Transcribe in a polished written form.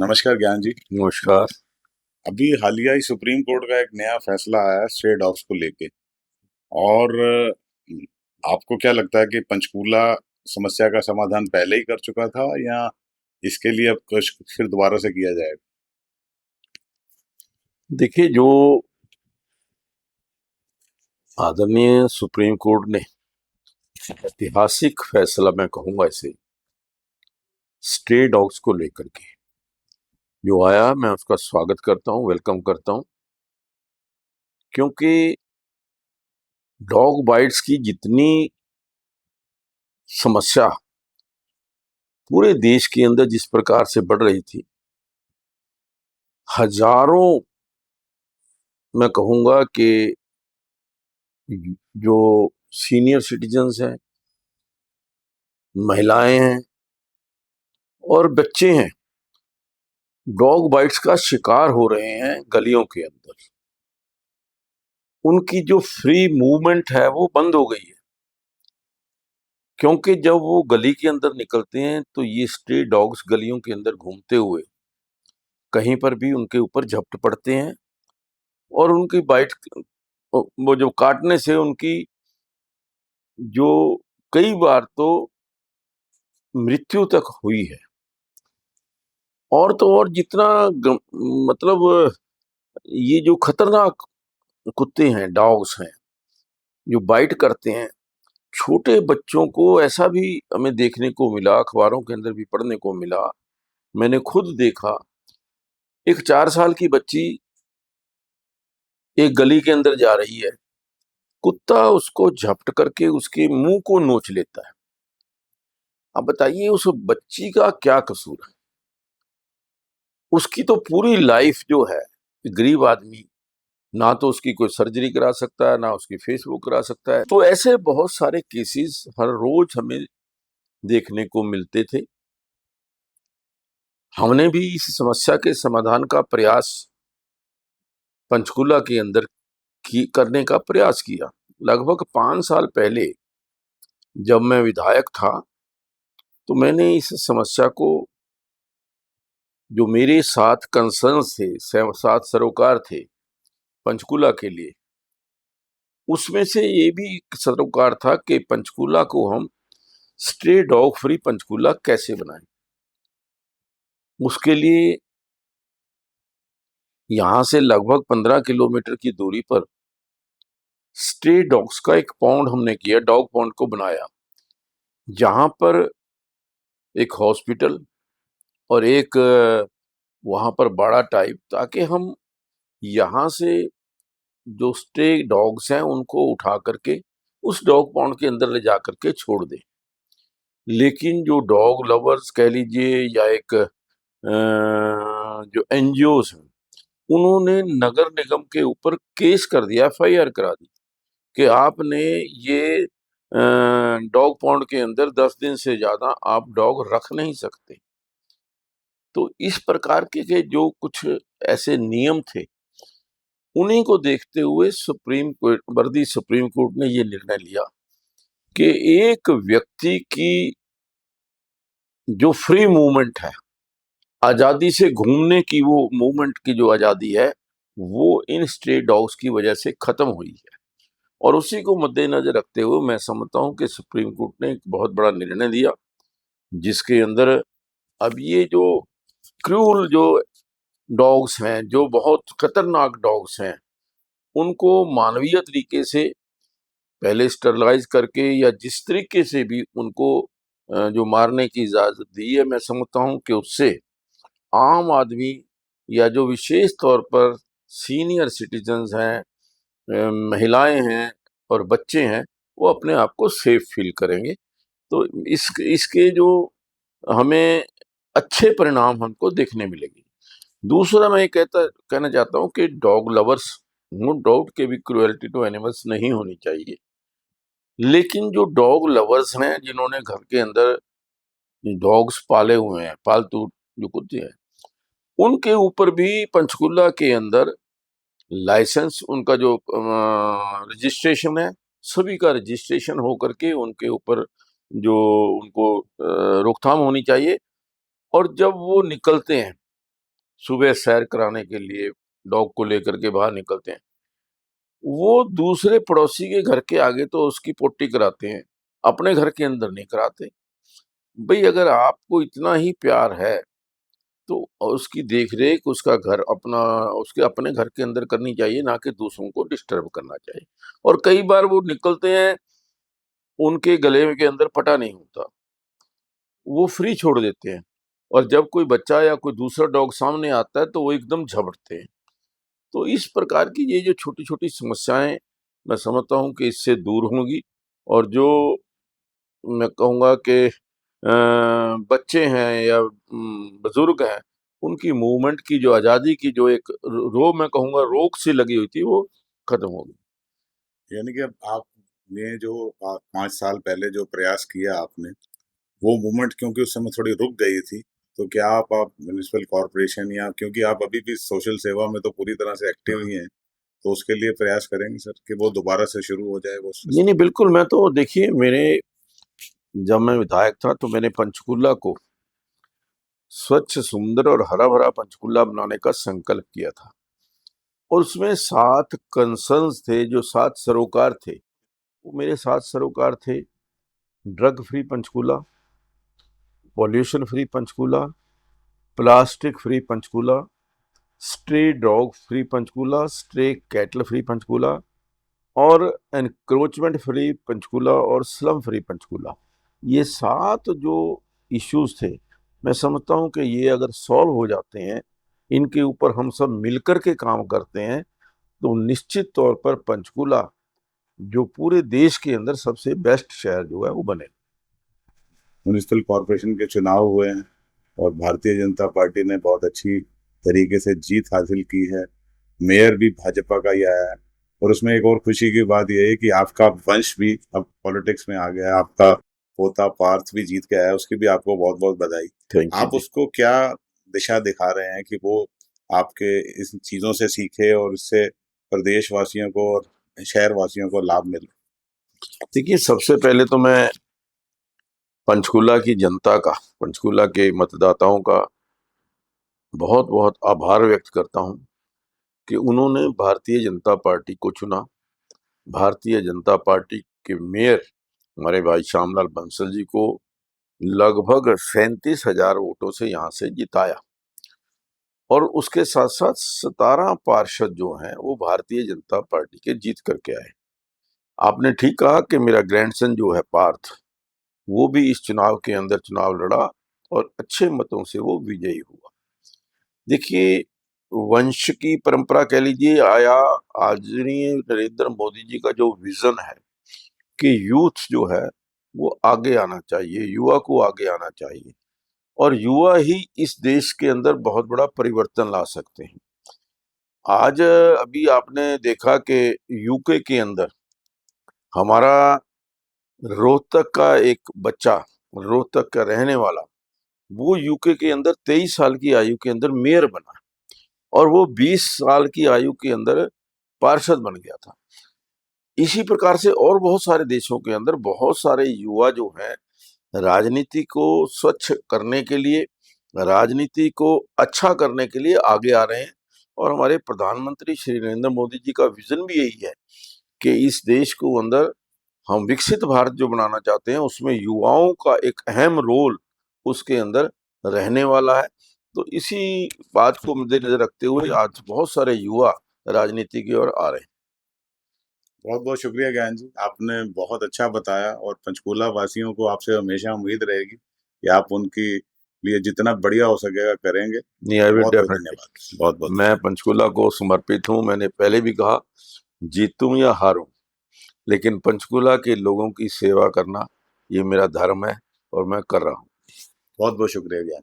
नमस्कार ज्ञान जी। नमस्कार। अभी हालिया ही सुप्रीम कोर्ट का एक नया फैसला आया है स्ट्रे डॉग्स को लेके। और आपको क्या लगता है कि पंचकूला समस्या का समाधान पहले ही कर चुका था या इसके लिए अब कुछ फिर दोबारा से किया जाएगा? देखिए, जो आदरणीय सुप्रीम कोर्ट ने ऐतिहासिक फैसला, मैं कहूंगा इसे, स्ट्रे डॉग्स को लेकर के जो आया, मैं उसका स्वागत करता हूं, वेलकम करता हूं। क्योंकि डॉग बाइट्स की जितनी समस्या पूरे देश के अंदर जिस प्रकार से बढ़ रही थी, हजारों, मैं कहूंगा कि जो सीनियर सिटीजन्स हैं, महिलाएं हैं और बच्चे हैं, डॉग बाइट्स का शिकार हो रहे हैं गलियों के अंदर। उनकी जो फ्री मूवमेंट है वो बंद हो गई है। क्योंकि जब वो गली के अंदर निकलते हैं तो ये स्ट्रे डॉग्स गलियों के अंदर घूमते हुए कहीं पर भी उनके ऊपर झपट पड़ते हैं और उनकी बाइट, वो जो काटने से उनकी, जो कई बार तो मृत्यु तक हुई है। और तो और जितना मतलब ये जो खतरनाक कुत्ते हैं, डॉग्स हैं, जो बाइट करते हैं छोटे बच्चों को, ऐसा भी हमें देखने को मिला, अखबारों के अंदर भी पढ़ने को मिला, मैंने खुद देखा। एक 4 साल की बच्ची एक गली के अंदर जा रही है, कुत्ता उसको झपट करके उसके मुंह को नोच लेता है। अब बताइए उस बच्ची का क्या कसूर है? उसकी तो पूरी लाइफ जो है, गरीब आदमी ना तो उसकी कोई सर्जरी करा सकता है, ना उसकी फेसबुक करा सकता है। तो ऐसे बहुत सारे केसेस हर रोज हमें देखने को मिलते थे। हमने भी इस समस्या के समाधान का प्रयास पंचकूला के अंदर करने का प्रयास किया। लगभग 5 साल पहले जब मैं विधायक था तो मैंने इस समस्या को, जो मेरे साथ कंसर्न थे, साथ सरोकार थे पंचकूला के लिए, उसमें से ये भी एक सरोकार था कि पंचकूला को हम स्ट्रे डॉग फ्री पंचकूला कैसे बनाएं। उसके लिए यहाँ से लगभग 15 किलोमीटर की दूरी पर स्ट्रे डॉग्स का एक पॉन्ड हमने किया, डॉग पॉन्ड को बनाया, जहां पर एक हॉस्पिटल और एक वहां पर बड़ा टाइप, ताकि हम यहाँ से जो स्ट्रे डॉग्स हैं उनको उठा करके उस डॉग पॉन्ड के अंदर ले जा करके छोड़ दें। लेकिन जो डॉग लवर्स कह लीजिए या एक जो एनजीओज हैं, उन्होंने नगर निगम के ऊपर केस कर दिया, एफआईआर करा दी कि आपने ये डॉग पॉन्ड के अंदर 10 दिन से ज्यादा आप डॉग रख नहीं सकते। तो इस प्रकार के जो कुछ ऐसे नियम थे, उन्हीं को देखते हुए सुप्रीम कोर्ट ने ये निर्णय लिया कि एक व्यक्ति की जो फ्री मूवमेंट है, आजादी से घूमने की, वो मूवमेंट की जो आजादी है, वो इन स्ट्रे डॉग्स की वजह से खत्म हुई है। और उसी को मद्देनजर रखते हुए मैं समझता हूं कि सुप्रीम कोर्ट ने एक बहुत बड़ा निर्णय दिया, जिसके अंदर अब ये जो क्रूर जो डॉग्स हैं, जो बहुत खतरनाक डॉग्स हैं, उनको मानवीय तरीके से पहले स्टरलाइज करके या जिस तरीके से भी उनको जो मारने की इजाजत दी है, मैं समझता हूं कि उससे आम आदमी या जो विशेष तौर पर सीनियर सिटीजन्स हैं, महिलाएं हैं और बच्चे हैं, वो अपने आप को सेफ फील करेंगे। तो इसके जो हमें अच्छे परिणाम हमको देखने मिलेंगे। दूसरा मैं ये कहना चाहता हूँ कि डॉग लवर्स, नो डाउट के भी क्रुएल्टी टू एनिमल्स नहीं होनी चाहिए, लेकिन जो डॉग लवर्स हैं, जिन्होंने घर के अंदर डॉग्स पाले हुए हैं, पालतू जो कुत्ते हैं, उनके ऊपर भी पंचकुला के अंदर लाइसेंस, उनका जो रजिस्ट्रेशन है, सभी का रजिस्ट्रेशन हो करके उनके ऊपर जो उनको रोकथाम होनी चाहिए। और जब वो निकलते हैं सुबह सैर कराने के लिए डॉग को लेकर के बाहर निकलते हैं, वो दूसरे पड़ोसी के घर के आगे तो उसकी पोटी कराते हैं, अपने घर के अंदर नहीं कराते। भई अगर आपको इतना ही प्यार है, तो उसकी देख-रेख उसका घर अपना उसके अपने घर के अंदर करनी चाहिए, ना कि दूसरों को डिस्टर्ब करना चाहिए। और कई बार वो निकलते हैं, उनके गले के अंदर पटा नहीं होता, वो फ्री छोड़ देते हैं और जब कोई बच्चा या कोई दूसरा डॉग सामने आता है, तो वो एकदम झपटते हैं। तो इस प्रकार की ये जो छोटी-छोटी समस्याएँ, मैं समझता हूँ कि इससे दूर होंगी और जो मैं कहूँगा कि बच्चे हैं या बुज़ुर्ग हैं, उनकी मूवमेंट की जो आज़ादी की जो एक मैं कहूँगा रोक सी लगी हुई थी, वो खत्म हो गई। यानी कि अब आपने जो 5 साल पहले जो प्रयास किया आपने, वो मूवमेंट क्योंकि उस समय थोड़ी रुक गई थी, तो क्या आप म्युनिसिपल कॉर्पोरेशन या क्योंकि आप अभी भी सोशल सेवा में तो पूरी तरह से एक्टिव ही हैं, तो उसके लिए प्रयास करेंगे सर कि वो दोबारा से शुरू हो जाए वो नहीं, नहीं, सिस्टम? बिल्कुल, मैं तो देखिए जब मैं विधायक था, तो मैंने पंचकूला को स्वच्छ, सुंदर और हरा-भरा पंचकूला बनाने का संकल्प किया था और उसमें 7 कंसर्न्स थे, जो 7 सरोकार थे, वो मेरे 7 सरोकार थे, drug free Panchkula, pollution free Panchkula, plastic free Panchkula, stray dog free Panchkula, stray cattle free Panchkula और एनक्रोचमेंट फ्री पंचकूला और स्लम फ्री पंचकूला। ये 7 जो इश्यूज थे, मैं समझता हूँ कि ये अगर सॉल्व हो जाते हैं, इनके ऊपर हम सब मिलकर के काम करते हैं, तो निश्चित तौर पर पंचकूला जो पूरे देश के अंदर सबसे बेस्ट शहर जो है वो बने। म्युनिसिपल कॉर्पोरेशन के चुनाव हुए हैं और भारतीय जनता पार्टी ने बहुत अच्छी तरीके से जीत हासिल की है। मेयर भी भाजपा का ही आया है और उसमें एक और खुशी की बात यह है कि आपका वंश भी अब पॉलिटिक्स में आ गया है। आपका पोता पार्थ भी जीत के आया है, उसकी भी आपको बहुत बहुत बधाई। थैंक यू आप जी। उसको क्या दिशा दिखा रहे हैं कि वो आपके इस चीजों से सीखे और इससे प्रदेशवासियों को और शहरवासियों को लाभ मिले? देखिए, सबसे पहले तो मैं पंचकूला की जनता का, पंचकूला के मतदाताओं का बहुत-बहुत आभार व्यक्त करता हूँ कि उन्होंने भारतीय जनता पार्टी को चुना। भारतीय जनता पार्टी के मेयर हमारे भाई श्यामलाल बंसल जी को लगभग 37,000 वोटों से यहाँ से जिताया और उसके साथ-साथ 17 पार्षद जो हैं, वो भारतीय जनता पार्टी के जीत करके आए। आपने ठीक कहा कि मेरा ग्रैंडसन जो है पार्थ, वो भी इस चुनाव के अंदर चुनाव लड़ा और अच्छे मतों से वो विजयी हुआ। देखिए, वंश की परंपरा कह लीजिए या आदरणीय नरेंद्र मोदी जी का जो विजन है कि यूथ जो है वो आगे आना चाहिए, युवा को आगे आना चाहिए और युवा ही इस देश के अंदर बहुत बड़ा परिवर्तन ला सकते हैं। आज अभी आपने देखा कि यूके के अंदर हमारा रोहतक का एक बच्चा, रोहतक का रहने वाला, वो यूके के अंदर 23 साल की आयु के अंदर मेयर बना और वो 20 साल की आयु के अंदर पार्षद बन गया था। इसी प्रकार से और बहुत सारे देशों के अंदर बहुत सारे युवा जो हैं, राजनीति को स्वच्छ करने के लिए, राजनीति को अच्छा करने के लिए आगे आ रहे हैं और हमारे प्रधानमंत्री श्री नरेंद्र मोदी जी का विज़न भी यही है कि इस देश को अंदर हम विकसित भारत जो बनाना चाहते हैं, उसमें युवाओं का एक अहम रोल उसके अंदर रहने वाला है। तो इसी बात को मद्देनज़र रखते हुए आज बहुत सारे युवा राजनीति की ओर आ रहे हैं। बहुत-बहुत शुक्रिया ज्ञान जी। आपने बहुत अच्छा बताया और पंचकूला वासियों को आपसे हमेशा उम्मीद रहेगी कि आप उनके लिए जितना बढ़िया हो सकेगा करेंगे। नहीं, आई विल बहुत-बहुत डेफिनिटली। धन्यवाद। बहुत-बहुत मैं धन्यवाद। पंचकूला को समर्पित हूँ। मैंने पहले भी कहा, जीतूँ या हारूँ, लेकिन पंचकूला के लोगों की सेवा करना ये मेरा धर्म है और मैं कर रहा हूँ। बहुत-बहुत शुक्रिया ज्ञान।